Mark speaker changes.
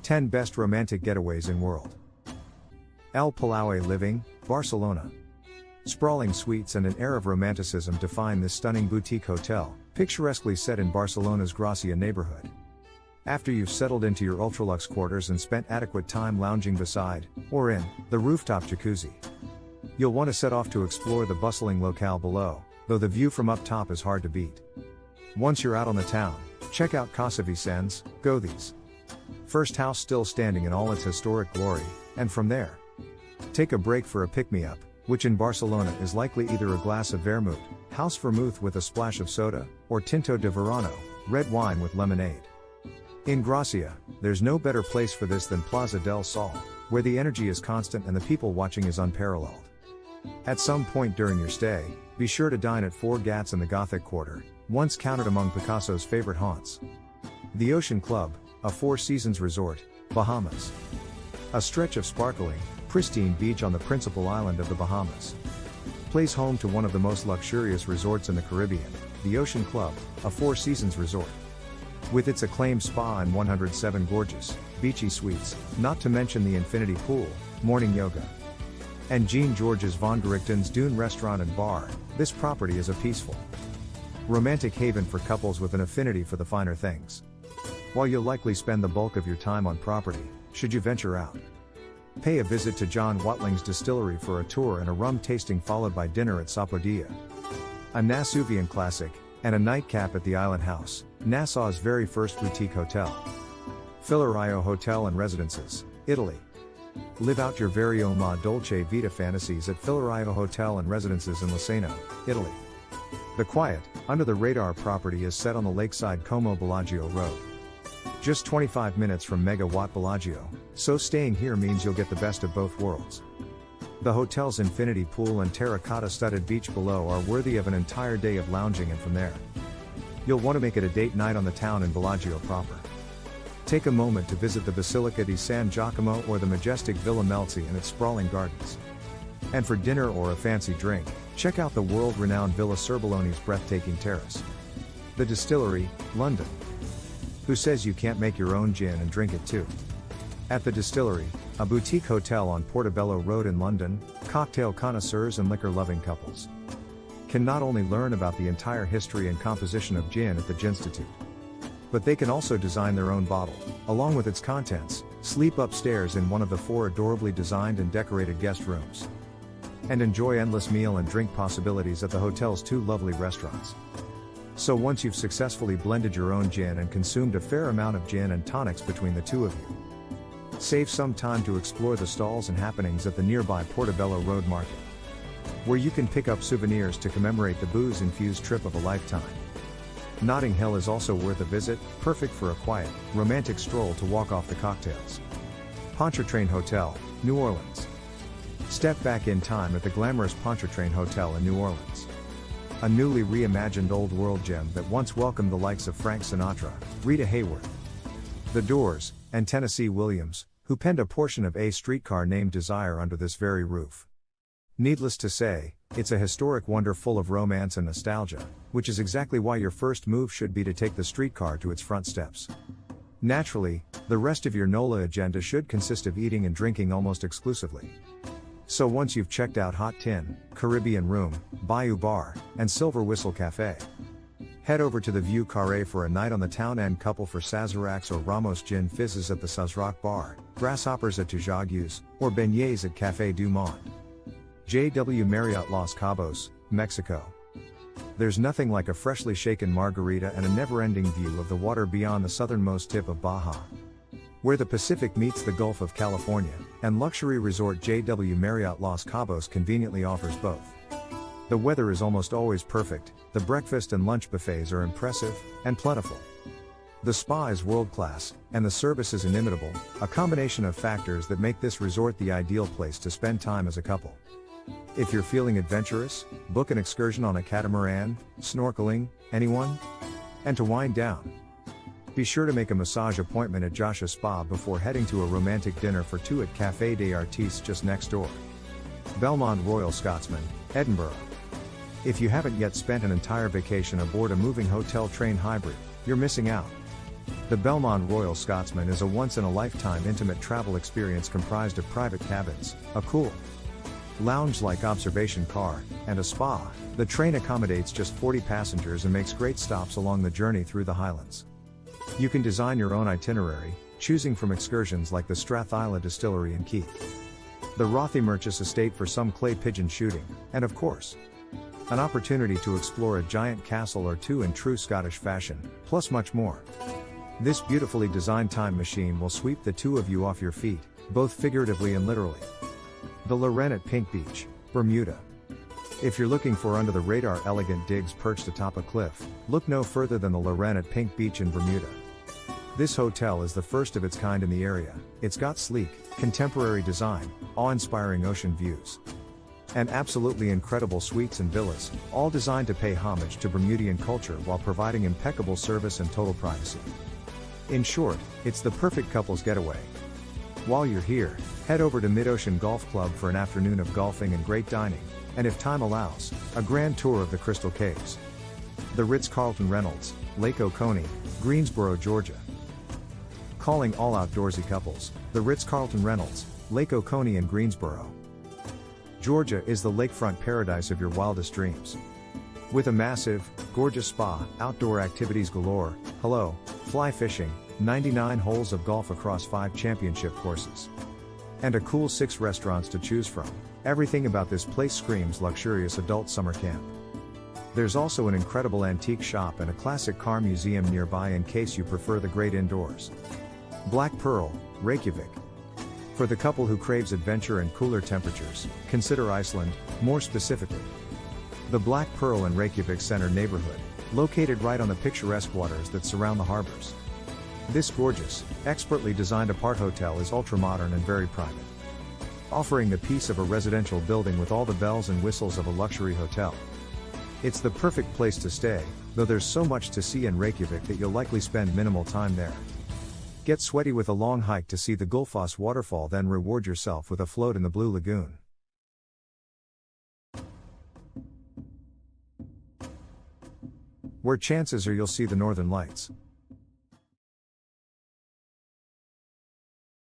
Speaker 1: 10 Best Romantic Getaways in World. El Palau Living, Barcelona. Sprawling suites and an air of romanticism define this stunning boutique hotel, picturesquely set in Barcelona's Gracia neighborhood. After you've settled into your ultralux quarters and spent adequate time lounging beside, or in, the rooftop jacuzzi, you'll want to set off to explore the bustling locale below, though the view from up top is hard to beat. Once you're out on the town, check out Casa Vicens, Gothi's first house still standing in all its historic glory, and from there, take a break for a pick-me-up, which in Barcelona is likely either a glass of vermouth, house vermouth with a splash of soda, or tinto de verano, red wine with lemonade. In Gracia, there's no better place for this than Plaza del Sol, where the energy is constant and the people watching is unparalleled. At some point during your stay, be sure to dine at Four Gats in the Gothic Quarter, once counted among Picasso's favorite haunts. The Ocean Club, a Four Seasons resort, Bahamas. A stretch of sparkling, pristine beach on the principal island of the Bahamas. Plays home to one of the most luxurious resorts in the Caribbean, the Ocean Club, a Four Seasons resort. With its acclaimed spa and 107 gorgeous, beachy suites, not to mention the infinity pool, morning yoga, and Jean George's Von Gerichten's Dune restaurant and bar, this property is a peaceful, romantic haven for couples with an affinity for the finer things. While you'll likely spend the bulk of your time on property, should you venture out, pay a visit to John Watling's distillery for a tour and a rum tasting followed by dinner at Sapodilla, a Nasuvian classic, and a nightcap at the Island House, Nassau's very first boutique hotel. Filario Hotel and Residences, Italy. Live out your very own La Dolce Vita fantasies at Filario Hotel and Residences in Luceno, Italy. The quiet, under-the-radar property is set on the lakeside Como Bellagio Road. Just 25 minutes from Megawatt Bellagio, so staying here means you'll get the best of both worlds. The hotel's infinity pool and terracotta-studded beach below are worthy of an entire day of lounging, and from there, you'll want to make it a date night on the town in Bellagio proper. Take a moment to visit the Basilica Di San Giacomo or the majestic Villa Melzi and its sprawling gardens. And for dinner or a fancy drink, check out the world-renowned Villa Cerbaloni's breathtaking terrace. The Distillery, London. Who says you can't make your own gin and drink it too? At the Distillery, a boutique hotel on Portobello Road in London, cocktail connoisseurs and liquor-loving couples can not only learn about the entire history and composition of gin at the Ginstitute, but they can also design their own bottle, along with its contents, sleep upstairs in one of the 4 adorably designed and decorated guest rooms, and enjoy endless meal and drink possibilities at the hotel's 2 lovely restaurants. So once you've successfully blended your own gin and consumed a fair amount of gin and tonics between the 2 of you, save some time to explore the stalls and happenings at the nearby Portobello Road Market, where you can pick up souvenirs to commemorate the booze-infused trip of a lifetime. Notting Hill is also worth a visit, perfect for a quiet, romantic stroll to walk off the cocktails. Pontchartrain Hotel, New Orleans. Step back in time at the glamorous Pontchartrain Hotel in New Orleans. A newly reimagined old-world gem that once welcomed the likes of Frank Sinatra, Rita Hayworth, The Doors, and Tennessee Williams, who penned a portion of A Streetcar Named Desire under this very roof. Needless to say, it's a historic wonder full of romance and nostalgia, which is exactly why your first move should be to take the streetcar to its front steps. Naturally, the rest of your NOLA agenda should consist of eating and drinking almost exclusively. So once you've checked out Hot Tin, Caribbean Room, Bayou Bar, and Silver Whistle Cafe, head over to the View Carré for a night on the town and couple for Sazeracs or Ramos Gin Fizzes at the Sazerac Bar, Grasshoppers at Tujagues, or Beignets at Café du Monde. JW Marriott Los Cabos, Mexico. There's nothing like a freshly shaken margarita and a never-ending view of the water beyond the southernmost tip of Baja, where the Pacific meets the Gulf of California, and luxury resort JW Marriott Los Cabos conveniently offers both. The weather is almost always perfect, the breakfast and lunch buffets are impressive and plentiful. The spa is world-class, and the service is inimitable, a combination of factors that make this resort the ideal place to spend time as a couple. If you're feeling adventurous, book an excursion on a catamaran, snorkeling, anyone? And to wind down, be sure to make a massage appointment at Joshua Spa before heading to a romantic dinner for 2 at Café des Artistes just next door. Belmont Royal Scotsman, Edinburgh. If you haven't yet spent an entire vacation aboard a moving hotel train hybrid, you're missing out. The Belmont Royal Scotsman is a once-in-a-lifetime intimate travel experience comprised of private cabins, a cool lounge-like observation car, and a spa. The train accommodates just 40 passengers and makes great stops along the journey through the Highlands. You can design your own itinerary, choosing from excursions like the Strathisla Distillery in Keith, the Rothiemurchus Estate for some clay pigeon shooting, and of course, an opportunity to explore a giant castle or two in true Scottish fashion, plus much more. This beautifully designed time machine will sweep the two of you off your feet, both figuratively and literally. The Loren at Pink Beach, Bermuda. If you're looking for under-the-radar elegant digs perched atop a cliff, look no further than the Loren at Pink Beach in Bermuda. This hotel is the first of its kind in the area. It's got sleek, contemporary design, awe-inspiring ocean views, and absolutely incredible suites and villas, all designed to pay homage to Bermudian culture while providing impeccable service and total privacy. In short, it's the perfect couple's getaway. While you're here, head over to Mid-Ocean Golf Club for an afternoon of golfing and great dining, and if time allows, a grand tour of the Crystal Caves. The Ritz Carlton Reynolds, Lake Oconee, Greensboro, Georgia. Calling all outdoorsy couples, the Ritz Carlton Reynolds, Lake Oconee in Greensboro, Georgia is the lakefront paradise of your wildest dreams. With a massive, gorgeous spa, outdoor activities galore, fly fishing, 99 holes of golf across 5 championship courses, and a cool 6 restaurants to choose from, everything about this place screams luxurious adult summer camp. There's also an incredible antique shop and a classic car museum nearby in case you prefer the great indoors. Black Pearl, Reykjavik. For the couple who craves adventure and cooler temperatures, consider Iceland, more specifically. The Black Pearl in Reykjavik Center neighborhood, located right on the picturesque waters that surround the harbors. This gorgeous, expertly designed apart hotel is ultra-modern and very private, offering the peace of a residential building with all the bells and whistles of a luxury hotel. It's the perfect place to stay, though there's so much to see in Reykjavik that you'll likely spend minimal time there. Get sweaty with a long hike to see the Gullfoss waterfall, then reward yourself with a float in the Blue Lagoon. Where chances are you'll see the Northern Lights.